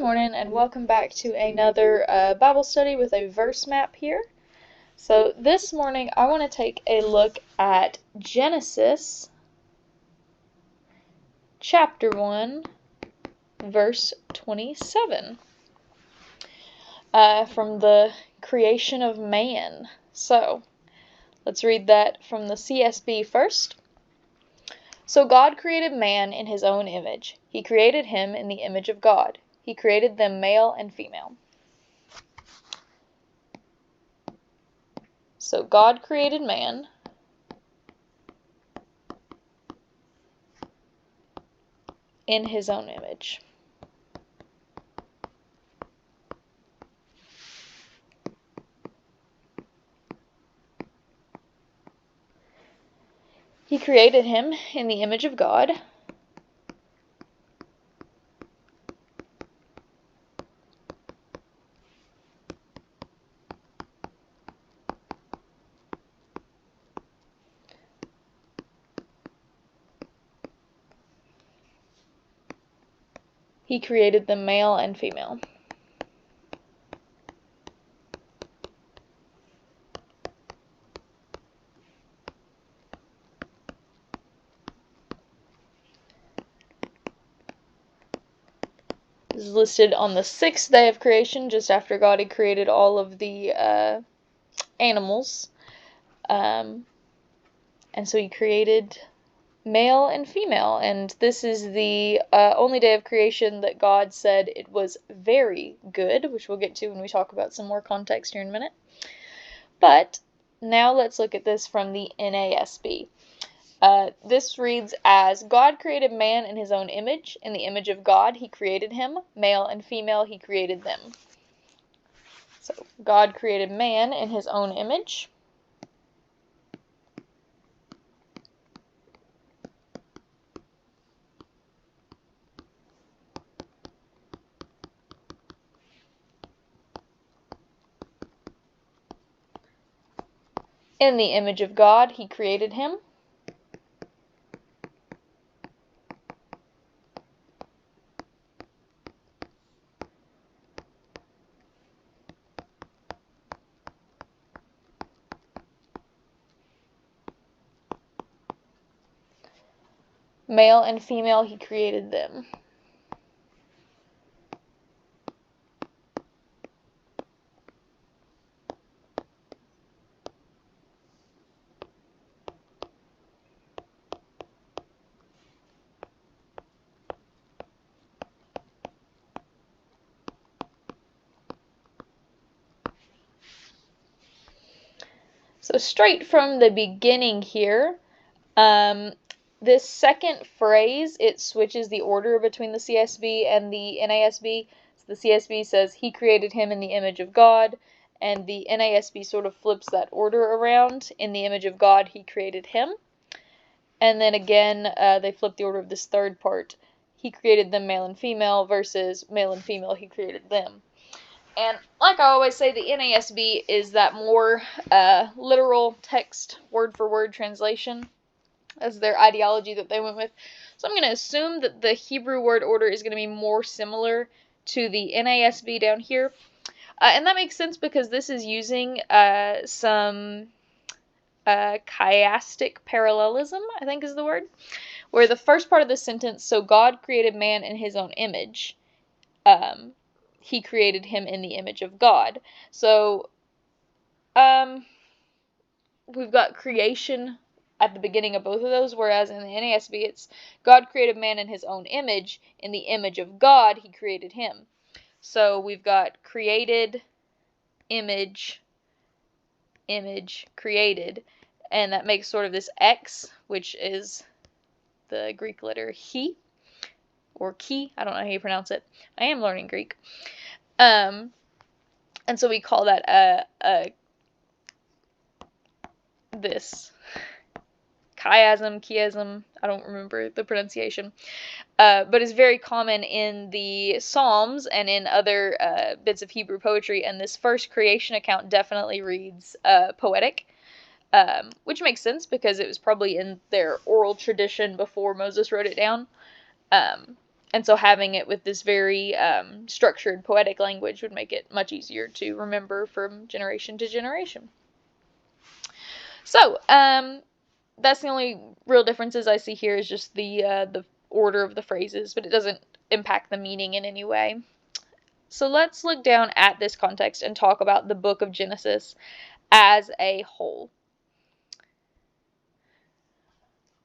morning and welcome back to another Bible study with a verse map here. So this morning I want to take a look at Genesis chapter 1 verse 27 from the creation of man. So let's read that from the CSB first. So God created man in his own image. He created him in the image of God. He created them male and female. So God created man in his own image. He created him in the image of God. He created them male and female. This is listed on the 6th day of creation, just after God had created all of the animals. And so he created male and female, and this is the only day of creation that God said it was very good, which we'll get to when we talk about some more context here in a minute. But now let's look at this from the NASB. This reads as, God created man in his own image. In the image of God, he created him. Male and female, he created them. So, God created man in his own image. In the image of God, he created him. Male and female, he created them. So straight from the beginning here, this second phrase, it switches the order between the CSB and the NASB. So the CSB says, he created him in the image of God, and the NASB sort of flips that order around. In the image of God, he created him. And then again, they flip the order of this third part. He created them male and female versus male and female, he created them. And like I always say, the NASB is that more literal text, word-for-word translation as their ideology that they went with. So I'm going to assume that the Hebrew word order is going to be more similar to the NASB down here. And that makes sense because this is using some chiastic parallelism, I think is the word, where the first part of the sentence, so God created man in his own image, he created him in the image of God. So, we've got creation at the beginning of both of those, whereas in the NASB it's God created man in his own image. In the image of God, he created him. So we've got created, image, created, and that makes sort of this X, which is the Greek letter he, or ki, I don't know how you pronounce it. I am learning Greek. And so we call that this chiasm, I don't remember the pronunciation, but it's very common in the Psalms and in other bits of Hebrew poetry, and this first creation account definitely reads poetic, which makes sense because it was probably in their oral tradition before Moses wrote it down. And so having it with this very structured poetic language would make it much easier to remember from generation to generation. So, that's the only real differences I see here is just the order of the phrases, but it doesn't impact the meaning in any way. So let's look down at this context and talk about the book of Genesis as a whole.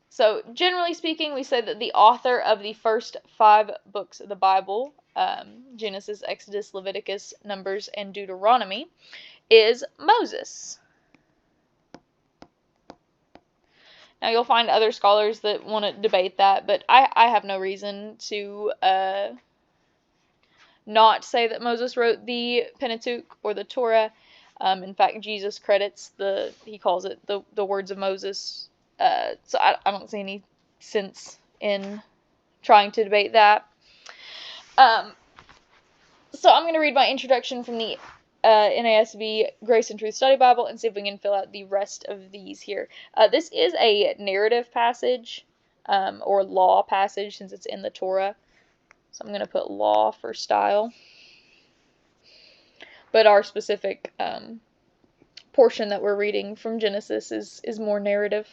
So generally speaking, we say that the author of the first 5 books of the Bible, Genesis, Exodus, Leviticus, Numbers, and Deuteronomy, is Moses. Now you'll find other scholars that want to debate that, but I have no reason to not say that Moses wrote the Pentateuch or the Torah. In fact, Jesus credits he calls it the words of Moses. So I don't see any sense in trying to debate that. So I'm going to read my introduction from the NASB Grace and Truth Study Bible and see if we can fill out the rest of these here. This is a narrative passage, or law passage, since it's in the Torah. So I'm going to put law for style. But our specific portion that we're reading from Genesis is more narrative.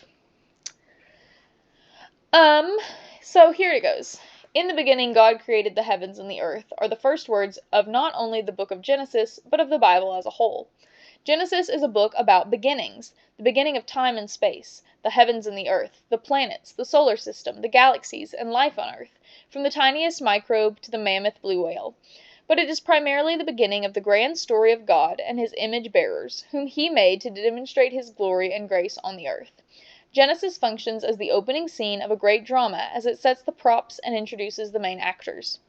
So here it goes. In the beginning, God created the heavens and the earth, are the first words of not only the book of Genesis, but of the Bible as a whole. Genesis is a book about beginnings, the beginning of time and space, the heavens and the earth, the planets, the solar system, the galaxies, and life on Earth, from the tiniest microbe to the mammoth blue whale. But it is primarily the beginning of the grand story of God and his image bearers, whom he made to demonstrate his glory and grace on the earth. Genesis functions as the opening scene of a great drama as it sets the props and introduces the main actors.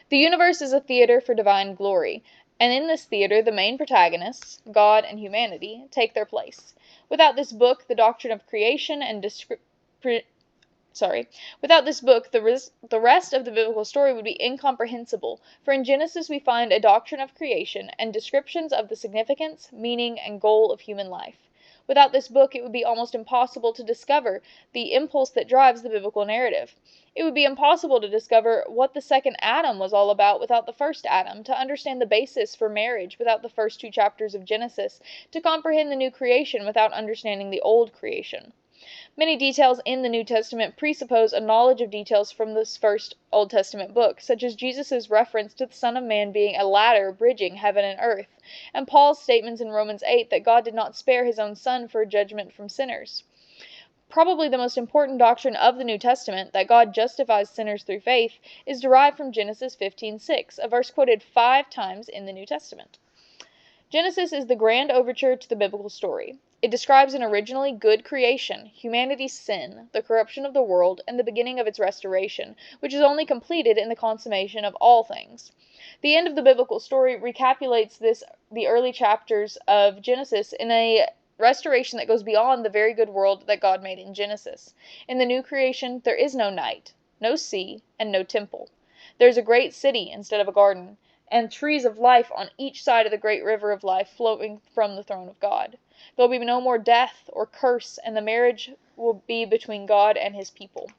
The universe is a theater for divine glory, and in this theater the main protagonists, God and humanity, take their place. Without this book, the doctrine of creation and Without this book, the rest of the biblical story would be incomprehensible, for in Genesis we find a doctrine of creation and descriptions of the significance, meaning, and goal of human life. Without this book, it would be almost impossible to discover the impulse that drives the biblical narrative. It would be impossible to discover what the second Adam was all about without the first Adam, to understand the basis for marriage without the first 2 chapters of Genesis, to comprehend the new creation without understanding the old creation. Many details in the New Testament presuppose a knowledge of details from this first Old Testament book, such as Jesus' reference to the Son of Man being a ladder bridging heaven and earth, and Paul's statements in Romans 8 that God did not spare his own Son for judgment from sinners. Probably the most important doctrine of the New Testament, that God justifies sinners through faith, is derived from Genesis 15:6, a verse quoted 5 times in the New Testament. Genesis is the grand overture to the biblical story. It describes an originally good creation, humanity's sin, the corruption of the world, and the beginning of its restoration, which is only completed in the consummation of all things. The end of the biblical story recapitulates the early chapters of Genesis in a restoration that goes beyond the very good world that God made in Genesis. In the new creation, there is no night, no sea, and no temple. There is a great city instead of a garden, and trees of life on each side of the great river of life flowing from the throne of God. There will be no more death or curse, and the marriage will be between God and his people.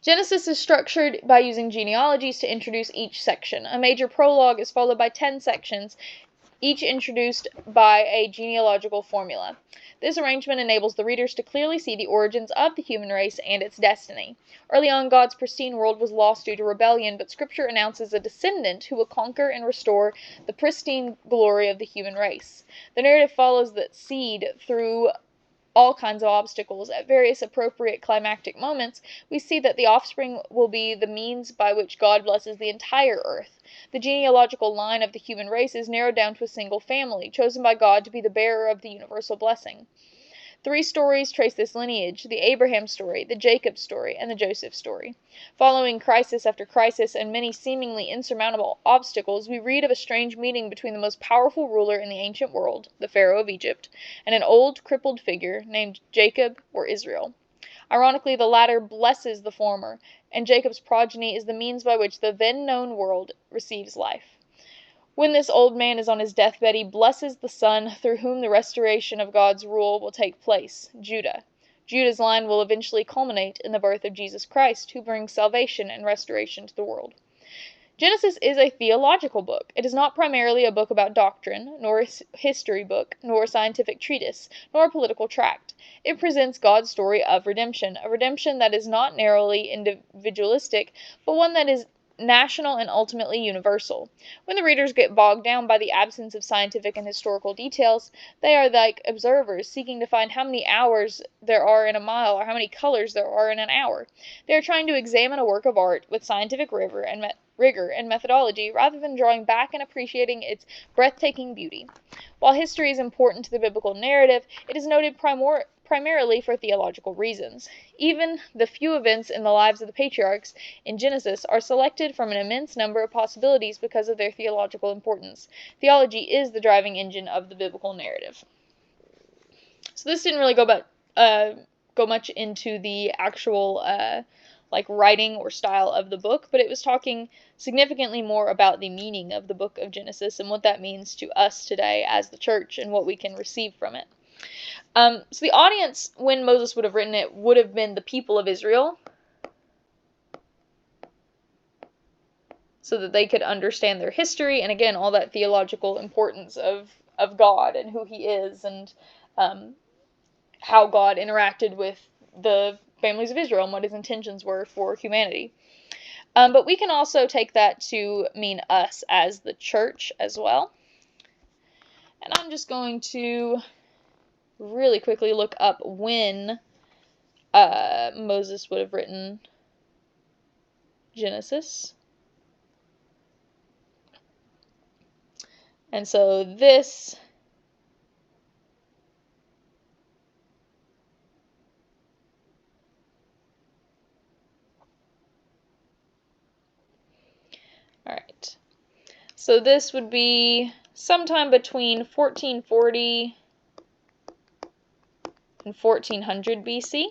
Genesis is structured by using genealogies to introduce each section. A major prologue is followed by 10 sections, each introduced by a genealogical formula. This arrangement enables the readers to clearly see the origins of the human race and its destiny. Early on, God's pristine world was lost due to rebellion, but Scripture announces a descendant who will conquer and restore the pristine glory of the human race. The narrative follows that seed through all kinds of obstacles. At various appropriate climactic moments, we see that the offspring will be the means by which God blesses the entire earth. The genealogical line of the human race is narrowed down to a single family, chosen by God to be the bearer of the universal blessing. 3 stories trace this lineage: the Abraham story, the Jacob story, and the Joseph story. Following crisis after crisis and many seemingly insurmountable obstacles, we read of a strange meeting between the most powerful ruler in the ancient world, the Pharaoh of Egypt, and an old, crippled figure named Jacob or Israel. Ironically, the latter blesses the former, and Jacob's progeny is the means by which the then-known world receives life. When this old man is on his deathbed, he blesses the son through whom the restoration of God's rule will take place, Judah. Judah's line will eventually culminate in the birth of Jesus Christ, who brings salvation and restoration to the world. Genesis is a theological book. It is not primarily a book about doctrine, nor a history book, nor a scientific treatise, nor a political tract. It presents God's story of redemption, a redemption that is not narrowly individualistic, but one that is national and ultimately universal. When the readers get bogged down by the absence of scientific and historical details, they are like observers seeking to find how many hours there are in a mile or how many colors there are in an hour. They are trying to examine a work of art with scientific rigor and methodology rather than drawing back and appreciating its breathtaking beauty. While history is important to the biblical narrative, it is noted primarily for theological reasons. Even the few events in the lives of the patriarchs in Genesis are selected from an immense number of possibilities because of their theological importance. Theology is the driving engine of the biblical narrative. So this didn't really go much into the actual writing or style of the book, but it was talking significantly more about the meaning of the book of Genesis and what that means to us today as the church and what we can receive from it. So the audience, when Moses would have written it, would have been the people of Israel, so that they could understand their history and, again, all that theological importance of God and who he is and how God interacted with the families of Israel and what his intentions were for humanity. But we can also take that to mean us as the church as well. And I'm just going to really quickly look up when Moses would have written Genesis. And so this Alright, so this would be sometime between 1440 and 1400 BC,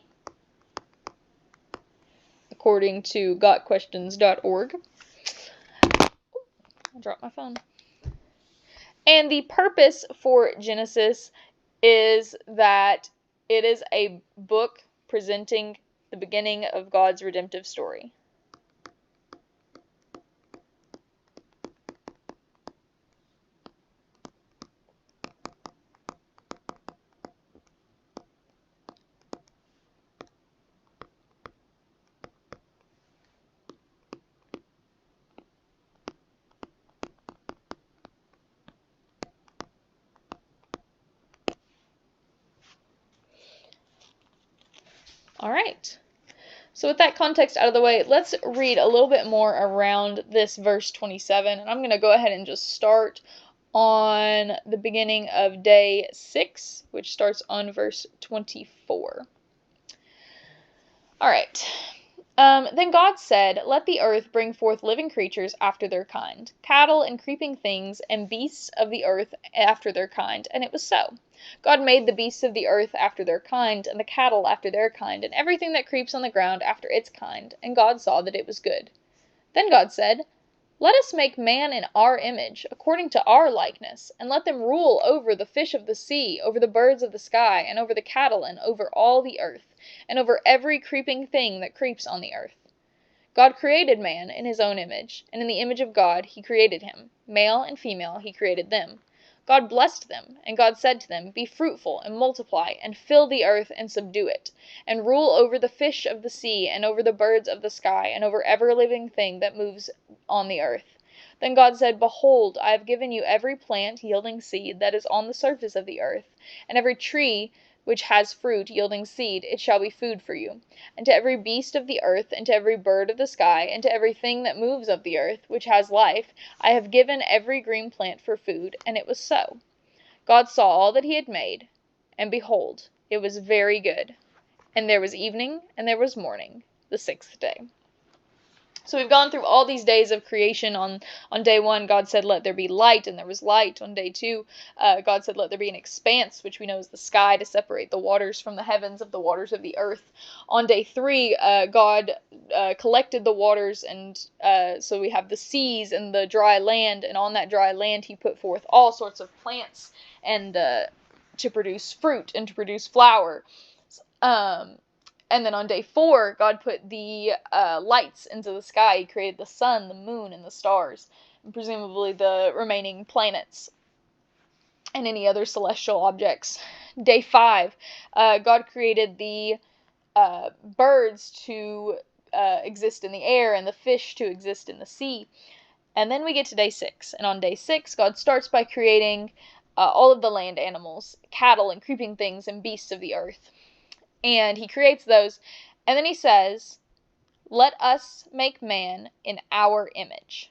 according to gotquestions.org. I dropped my phone. And the purpose for Genesis is that it is a book presenting the beginning of God's redemptive story. Alright, so with that context out of the way, let's read a little bit more around this verse 27, and I'm going to go ahead and just start on the beginning of day 6, which starts on verse 24. Alright, then God said, "Let the earth bring forth living creatures after their kind, cattle and creeping things, and beasts of the earth after their kind. And it was so. God made the beasts of the earth after their kind, and the cattle after their kind, and everything that creeps on the ground after its kind. And God saw that it was good. Then God said, Let us make man in our image, according to our likeness, and let them rule over the fish of the sea, over the birds of the sky, and over the cattle, and over all the earth, and over every creeping thing that creeps on the earth. God created man in his own image, and in the image of God he created him. Male and female he created them. God blessed them, and God said to them, Be fruitful and multiply, and fill the earth and subdue it, and rule over the fish of the sea, and over the birds of the sky, and over every living thing that moves on the earth. Then God said, Behold, I have given you every plant yielding seed that is on the surface of the earth, and every tree which has fruit yielding seed, it shall be food for you. And to every beast of the earth, and to every bird of the sky, and to every thing that moves of the earth, which has life, I have given every green plant for food. And it was so. God saw all that he had made, and behold, it was very good. And there was evening, and there was morning, the 6th day. So we've gone through all these days of creation. On day 1, God said, let there be light, and there was light. On day 2, God said, let there be an expanse, which we know is the sky, to separate the waters from the heavens of the waters of the earth. On day 3, God collected the waters, and so we have the seas and the dry land, and on that dry land he put forth all sorts of plants and to produce fruit and to produce flower. And then on day 4, God put the lights into the sky. He created the sun, the moon, and the stars, and presumably the remaining planets and any other celestial objects. Day 5, God created the birds to exist in the air and the fish to exist in the sea. And then we get to day 6. And on day 6, God starts by creating all of the land animals, cattle and creeping things and beasts of the earth. And he creates those. And then he says, let us make man in our image.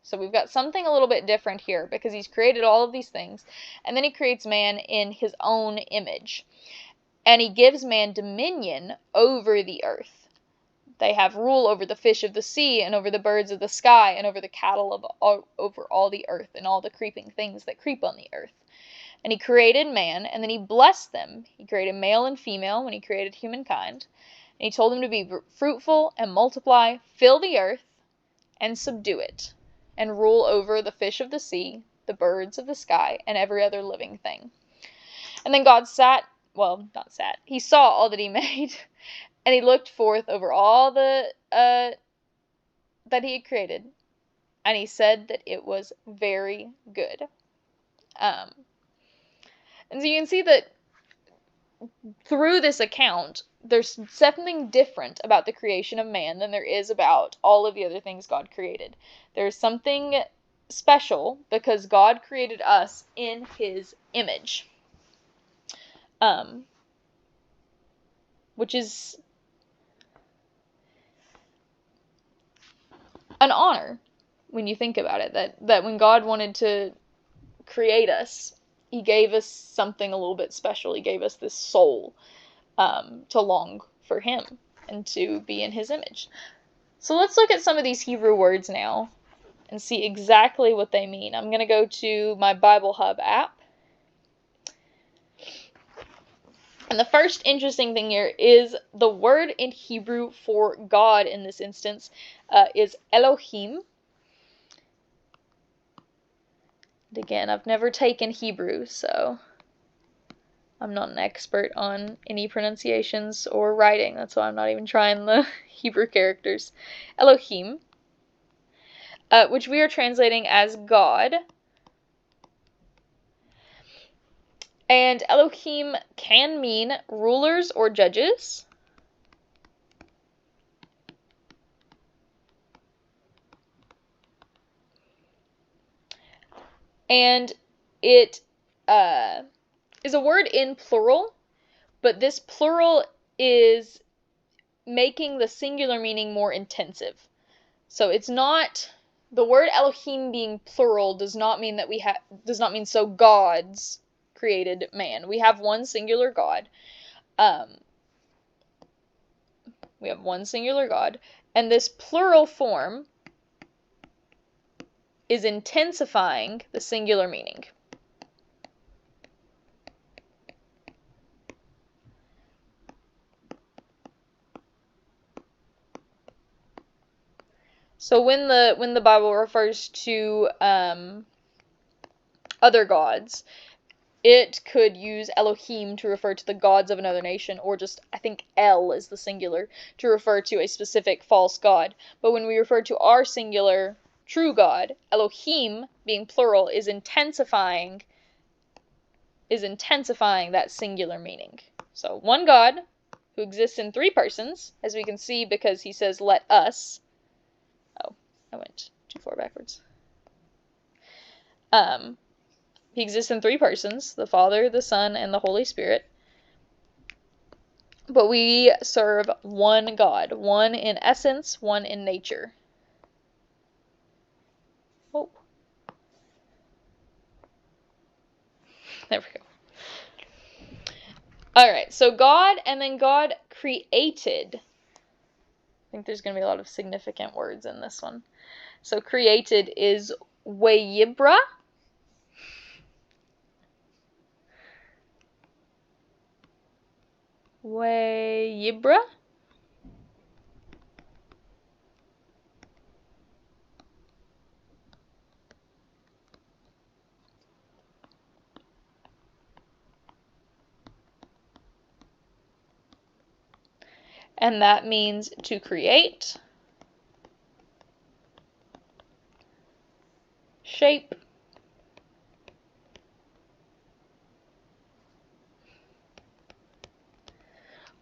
So we've got something a little bit different here because he's created all of these things. And then he creates man in his own image. And he gives man dominion over the earth. They have rule over the fish of the sea and over the birds of the sky and over the cattle over all the earth and all the creeping things that creep on the earth. And he created man, and then he blessed them. He created male and female when he created humankind. And he told them to be fruitful and multiply, fill the earth, and subdue it, and rule over the fish of the sea, the birds of the sky, and every other living thing. And then God he saw all that he made, and he looked forth over all that he had created, and he said that it was very good. And so you can see that through this account, there's something different about the creation of man than there is about all of the other things God created. There's something special because God created us in his image. Which is an honor when you think about it, that when God wanted to create us, he gave us something a little bit special. He gave us this soul to long for him and to be in his image. So let's look at some of these Hebrew words now and see exactly what they mean. I'm going to go to my Bible Hub app. And the first interesting thing here is the word in Hebrew for God in this instance is Elohim. And again, I've never taken Hebrew, so I'm not an expert on any pronunciations or writing. That's why I'm not even trying the Hebrew characters. Elohim, which we are translating as God. And Elohim can mean rulers or judges. And it is a word in plural, but this plural is making the singular meaning more intensive. So it's not, the word Elohim being plural does not mean that does not mean so gods created man. We have one singular God. We have one singular God, and this plural form is intensifying the singular meaning. So when the Bible refers to other gods, it could use Elohim to refer to the gods of another nation, or just, I think El is the singular, to refer to a specific false god. But when we refer to our singular true God, Elohim, being plural, is intensifying that singular meaning. So one God who exists in three persons, as we can see because he says, let us. Oh, I went too far backwards. He exists in three persons, the Father, the Son, and the Holy Spirit. But we serve one God, one in essence, one in nature. Oh. There we go. Alright, so God, and then God created. I think there's going to be a lot of significant words in this one. So created is Wayibra. Wayibra. and that means to create, shape,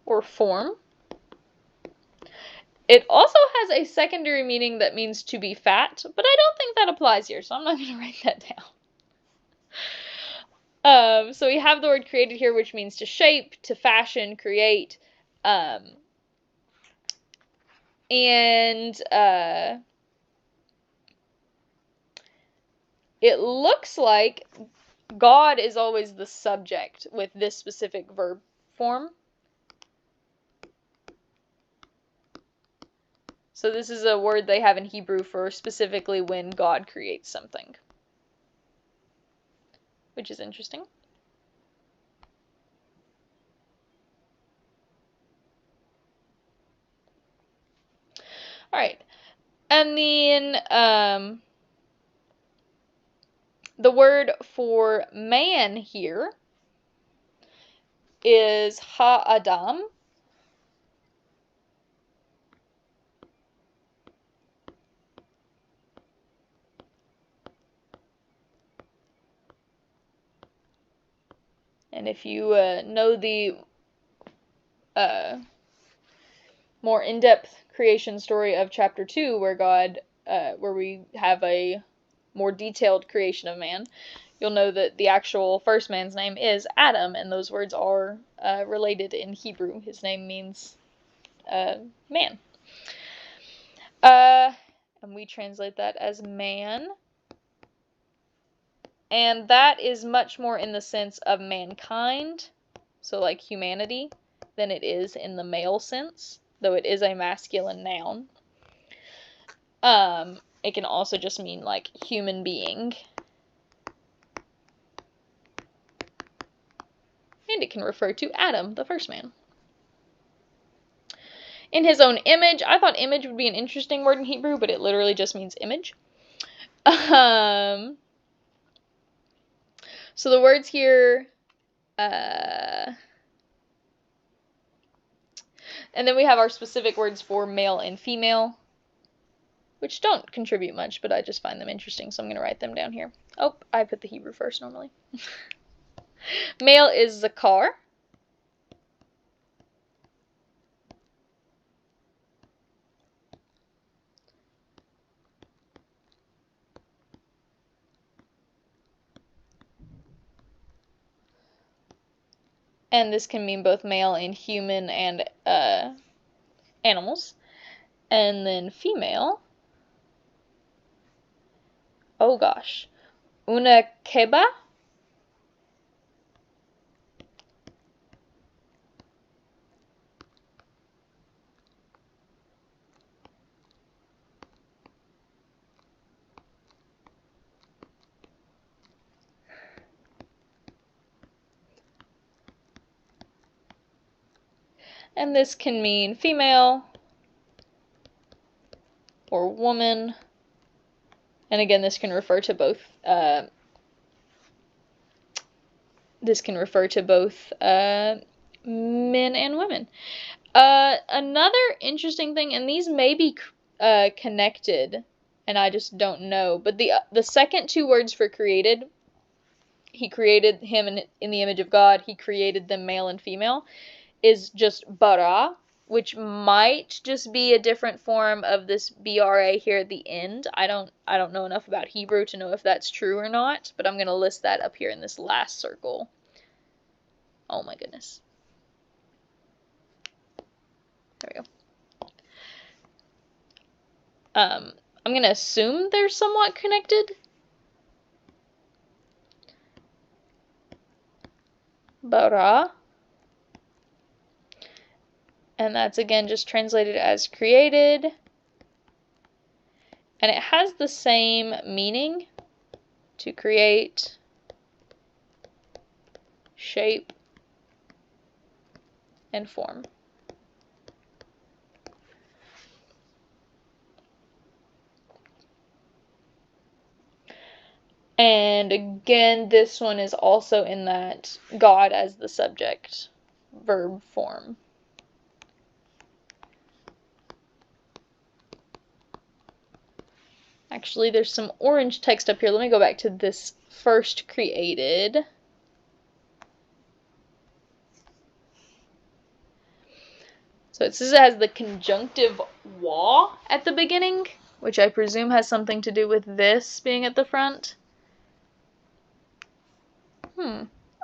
or form. It also has a secondary meaning that means to be fat, but I don't think that applies here, so I'm not going to write that down. So we have the word created here, which means to shape, to fashion, create, and it looks like God is always the subject with this specific verb form. So this is a word they have in Hebrew for specifically when God creates something, which is interesting. All right, and then the word for man here is ha-adam. And if you know the more in-depth creation story of chapter 2, where we have a more detailed creation of man, you'll know that the actual first man's name is Adam, and those words are related in Hebrew. His name means man. And we translate that as man. And that is much more in the sense of mankind, so like humanity, than it is in the male sense, though it is a masculine noun. It can also just mean like human being. And it can refer to Adam, the first man. In his own image, I thought image would be an interesting word in Hebrew, but it literally just means image. So the words here, and then we have our specific words for male and female, which don't contribute much, but I just find them interesting, so I'm going to write them down here. Oh, I put the Hebrew first normally. Male is zakar. And this can mean both male and human and animals. And then female, oh gosh, una keba. And this can mean female or woman. And again, this can refer to both men and women. Another interesting thing, and these may be connected, and I just don't know, but the second two words for created, he created him in the image of God, he created them male and female, is just bara, which might just be a different form of this BRA here at the end. I don't know enough about Hebrew to know if that's true or not, but I'm going to list that up here in this last circle. Oh my goodness. There we go. I'm going to assume they're somewhat connected. Bara. And that's again just translated as created. And it has the same meaning: to create, shape, and form. And again, this one is also in that God as the subject verb form. Actually, there's some orange text up here. Let me go back to this first created. So it says it has the conjunctive wa at the beginning, which I presume has something to do with this being at the front.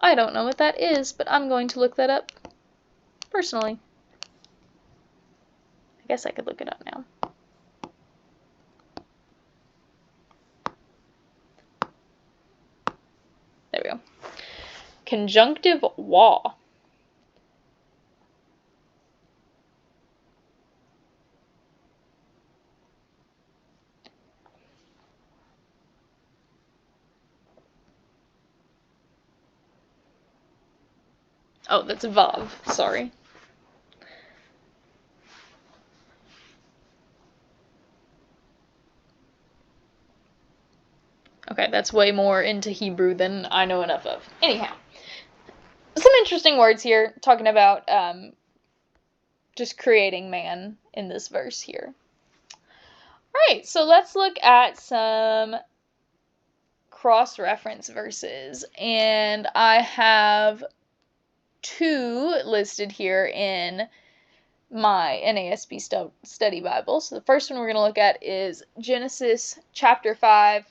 I don't know what that is, but I'm going to look that up personally. I guess I could look it up now. There we go. Conjunctive wa. Oh, that's vav. Sorry. Okay, that's way more into Hebrew than I know enough of. Anyhow, some interesting words here, talking about just creating man in this verse here. Alright, so let's look at some cross-reference verses, and I have 2 listed here in my NASB study Bible. So the first one we're going to look at is Genesis chapter 5,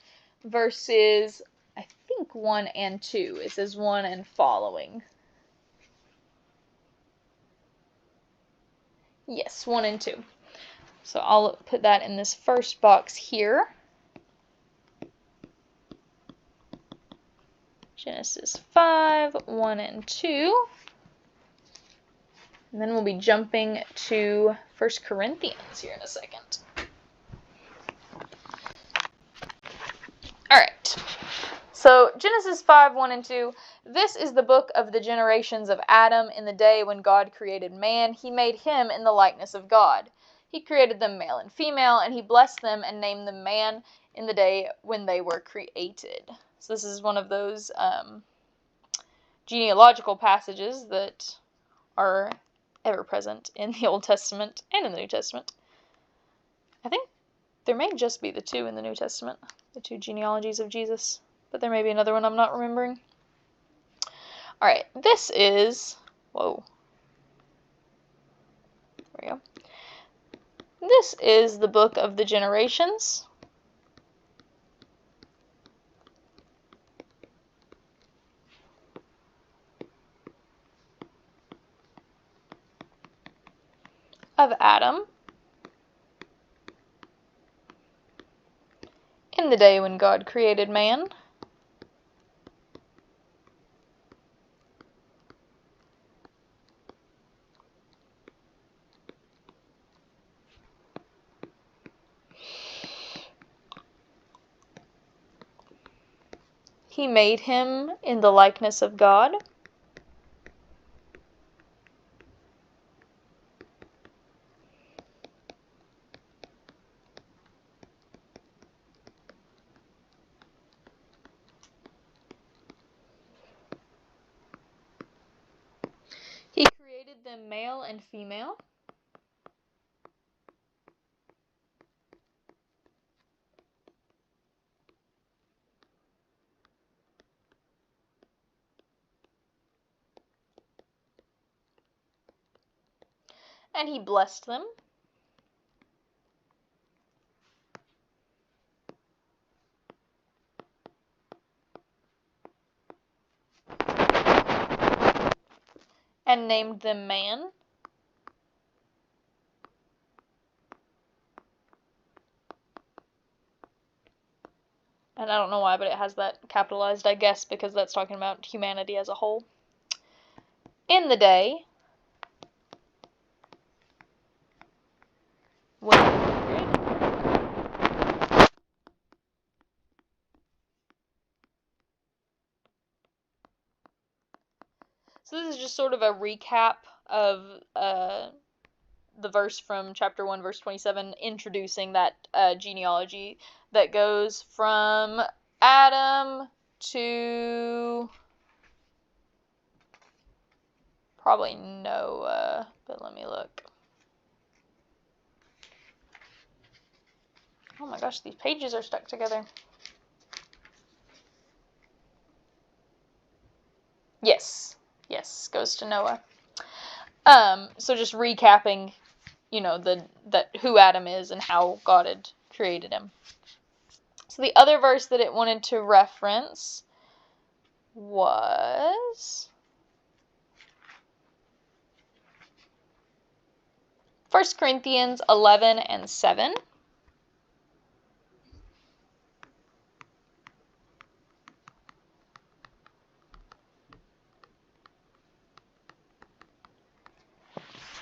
verses, I think 1 and 2. It says 1 and following. Yes, 1 and 2. So I'll put that in this first box here. Genesis 5, 1 and 2. And then we'll be jumping to 1 Corinthians here in a second. Alright, so Genesis 5, 1 and 2. This is the book of the generations of Adam in the day when God created man. He made him in the likeness of God. He created them male and female, and he blessed them and named them man in the day when they were created. So this is one of those genealogical passages that are ever present in the Old Testament and in the New Testament. I think there may just be the 2 in the New Testament, the 2 genealogies of Jesus, but there may be another one I'm not remembering. Alright, this is, whoa, there we go. This is the book of the generations. Of Adam. In the day when God created man. He made him in the likeness of God. He created them male and female. And he blessed them. And named them man. And I don't know why, but it has that capitalized, I guess, because that's talking about humanity as a whole. In the day when they were created. So this is just sort of a recap of the verse from chapter 1, verse 27, introducing that genealogy that goes from Adam to probably Noah, but let me look. Oh my gosh, these pages are stuck together. Yes, goes to Noah. So just recapping, who Adam is and how God had created him. So the other verse that it wanted to reference was 1 Corinthians 11 and 7.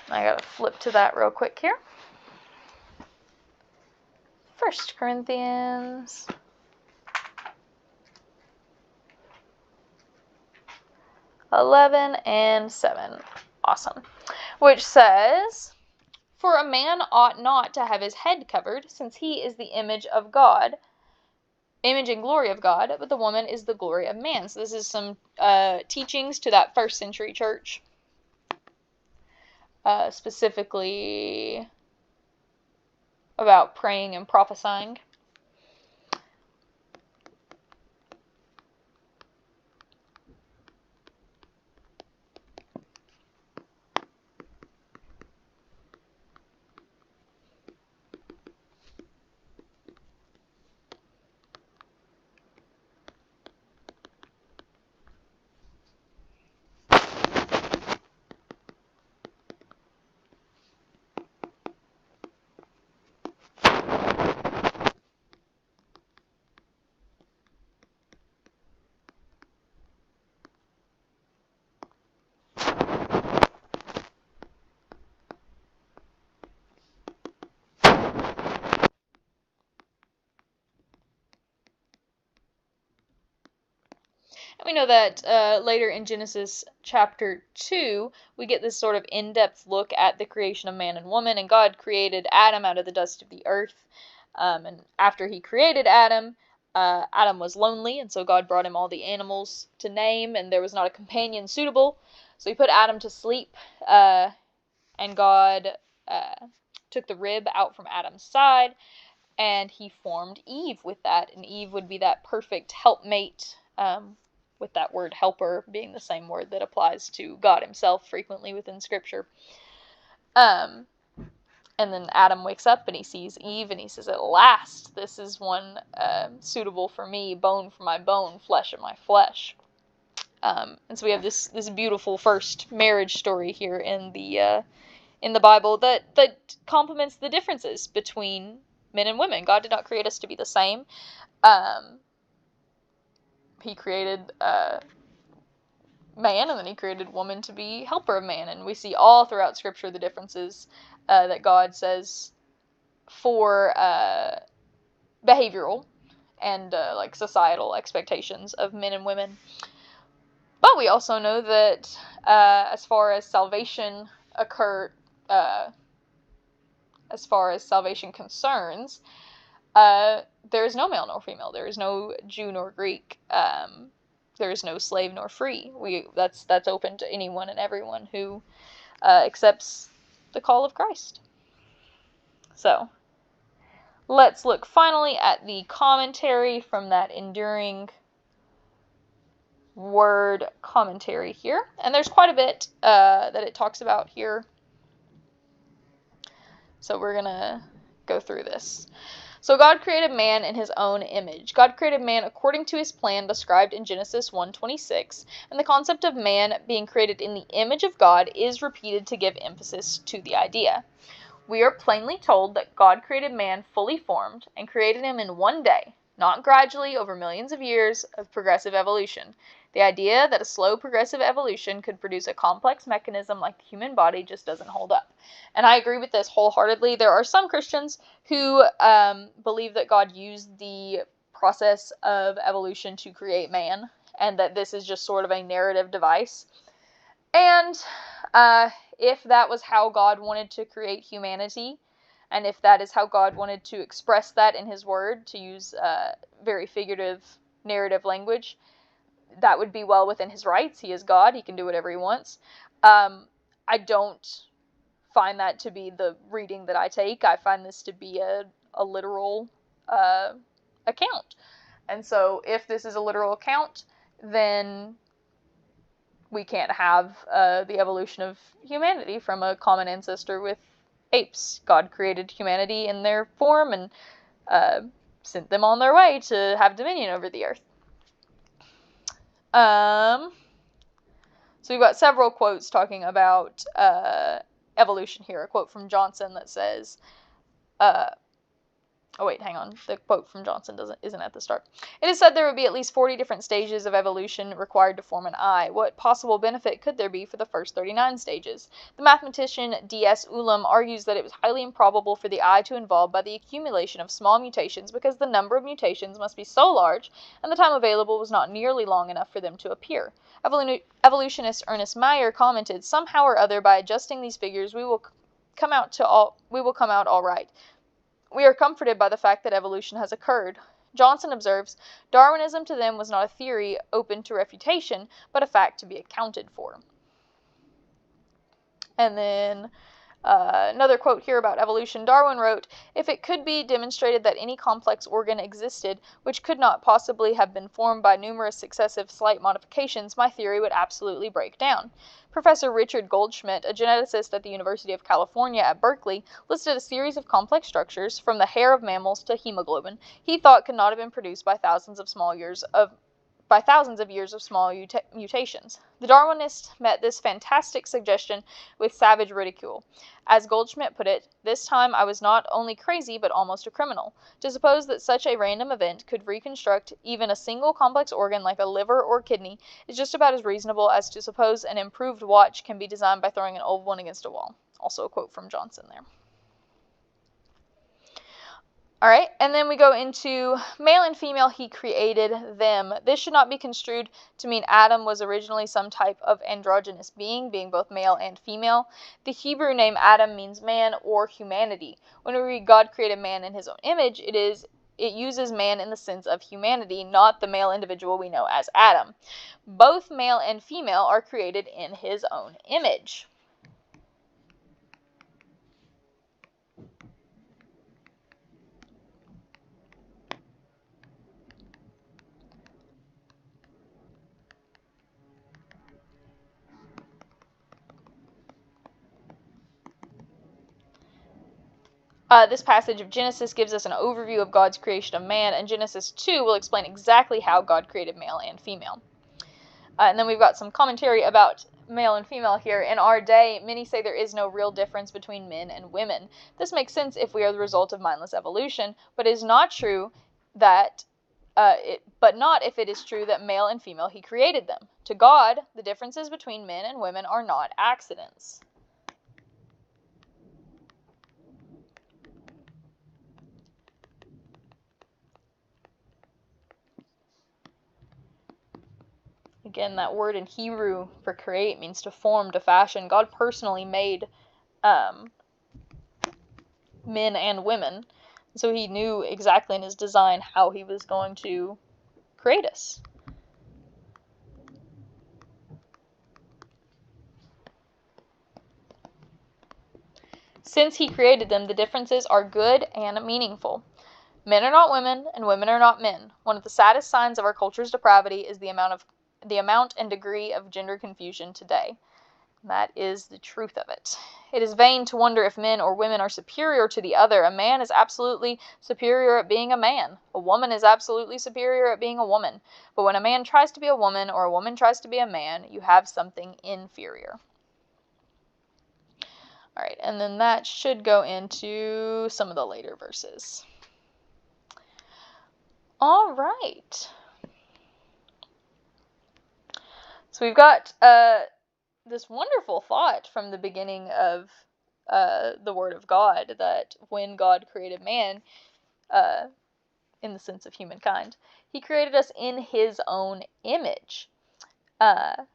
I gotta flip to that real quick here. 1 Corinthians 11 and 7. Awesome. Which says, "For a man ought not to have his head covered, since he is the image of God, image and glory of God, but the woman is the glory of man." So this is some teachings to that first century church, specifically about praying and prophesying. We know that later in Genesis chapter 2, we get this sort of in-depth look at the creation of man and woman, and God created Adam out of the dust of the earth. And after he created Adam, Adam was lonely, and so God brought him all the animals to name, and there was not a companion suitable. So he put Adam to sleep, and God took the rib out from Adam's side, and he formed Eve with that, and Eve would be that perfect helpmate, with that word helper being the same word that applies to God himself frequently within Scripture. And then Adam wakes up and he sees Eve and he says, "At last, this is one suitable for me, bone for my bone, flesh of my flesh." And so we have this beautiful first marriage story here in the Bible that complements the differences between men and women. God did not create us to be the same. He created man, and then he created woman to be helper of man. And we see all throughout Scripture the differences that God says for behavioral and like societal expectations of men and women. But we also know that as far as salvation concerns, there is no male nor female. There is no Jew nor Greek. There is no slave nor free. That's open to anyone and everyone who accepts the call of Christ. So, let's look finally at the commentary from that Enduring Word commentary here. And there's quite a bit that it talks about here. So we're going to go through this. So God created man in his own image. God created man according to his plan described in Genesis 1:26, and the concept of man being created in the image of God is repeated to give emphasis to the idea. We are plainly told that God created man fully formed and created him in one day, not gradually over millions of years of progressive evolution. The idea that a slow progressive evolution could produce a complex mechanism like the human body just doesn't hold up. And I agree with this wholeheartedly. There are some Christians who believe that God used the process of evolution to create man, and that this is just sort of a narrative device. And if that was how God wanted to create humanity, and if that is how God wanted to express that in his word, to use very figurative narrative language, that would be well within his rights. He is God. He can do whatever he wants. I don't find that to be the reading that I take. I find this to be a literal account. And so if this is a literal account, then we can't have the evolution of humanity from a common ancestor with apes. God created humanity in their form and sent them on their way to have dominion over the earth. So we've got several quotes talking about evolution here. A quote from Johnson that says, oh wait, hang on. The quote from Johnson isn't at the start. It is said there would be at least 40 different stages of evolution required to form an eye. What possible benefit could there be for the first 39 stages? The mathematician D.S. Ulam argues that it was highly improbable for the eye to evolve by the accumulation of small mutations because the number of mutations must be so large and the time available was not nearly long enough for them to appear. Evolutionist Ernest Mayr commented, "Somehow or other, by adjusting these figures, we will come out all right. We are comforted by the fact that evolution has occurred." Johnson observes, "Darwinism to them was not a theory open to refutation, but a fact to be accounted for." And then another quote here about evolution. Darwin wrote, "If it could be demonstrated that any complex organ existed which could not possibly have been formed by numerous successive slight modifications, my theory would absolutely break down." Professor Richard Goldschmidt, a geneticist at the University of California at Berkeley, listed a series of complex structures, from the hair of mammals to hemoglobin, he thought could not have been produced by thousands of years of small mutations. The Darwinists met this fantastic suggestion with savage ridicule. As Goldschmidt put it, "This time I was not only crazy but almost a criminal. To suppose that such a random event could reconstruct even a single complex organ like a liver or kidney is just about as reasonable as to suppose an improved watch can be designed by throwing an old one against a wall." Also a quote from Johnson there. Alright, and then we go into male and female, he created them. This should not be construed to mean Adam was originally some type of androgynous being both male and female. The Hebrew name Adam means man or humanity. When we read God created man in his own image, it uses man in the sense of humanity, not the male individual we know as Adam. Both male and female are created in his own image. This passage of Genesis gives us an overview of God's creation of man, and Genesis 2 will explain exactly how God created male and female. And then we've got some commentary about male and female here. In our day, many say there is no real difference between men and women. This makes sense if we are the result of mindless evolution, but is not true that but not if it is true that male and female he created them. To God, the differences between men and women are not accidents. Again, that word in Hebrew for create means to form, to fashion. God personally made men and women, so he knew exactly in his design how he was going to create us. Since he created them, the differences are good and meaningful. Men are not women, and women are not men. One of the saddest signs of our culture's depravity is the amount and degree of gender confusion today. And that is the truth of it. It is vain to wonder if men or women are superior to the other. A man is absolutely superior at being a man. A woman is absolutely superior at being a woman. But when a man tries to be a woman or a woman tries to be a man, you have something inferior. Alright, and then that should go into some of the later verses. Alright. So we've got this wonderful thought from the beginning of the Word of God, that when God created man, in the sense of humankind, he created us in his own image. And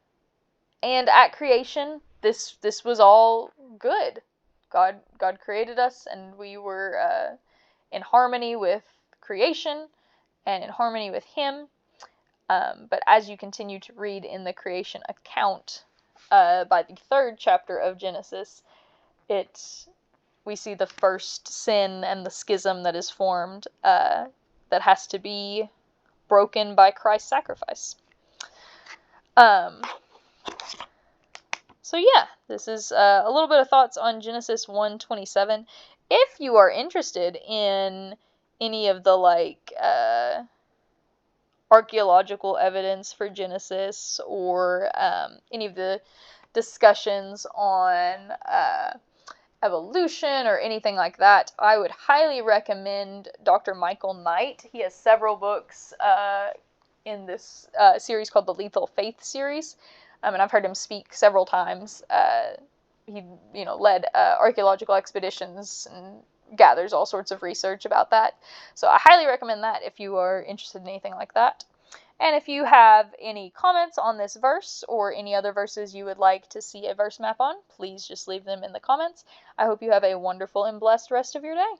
at creation, this was all good. God created us, and we were in harmony with creation and in harmony with him. But as you continue to read in the creation account, by the 3rd chapter of Genesis, it we see the first sin and the schism that is formed that has to be broken by Christ's sacrifice. So yeah, this is a little bit of thoughts on Genesis 1:27. If you are interested in any of the archaeological evidence for Genesis, or any of the discussions on evolution or anything like that, I would highly recommend Dr. Michael Knight. He has several books in this series called the Lethal Faith series, and I've heard him speak several times. He, led archaeological expeditions and gathers all sorts of research about that. So I highly recommend that if you are interested in anything like that. And if you have any comments on this verse or any other verses you would like to see a verse map on, please just leave them in the comments. I hope you have a wonderful and blessed rest of your day.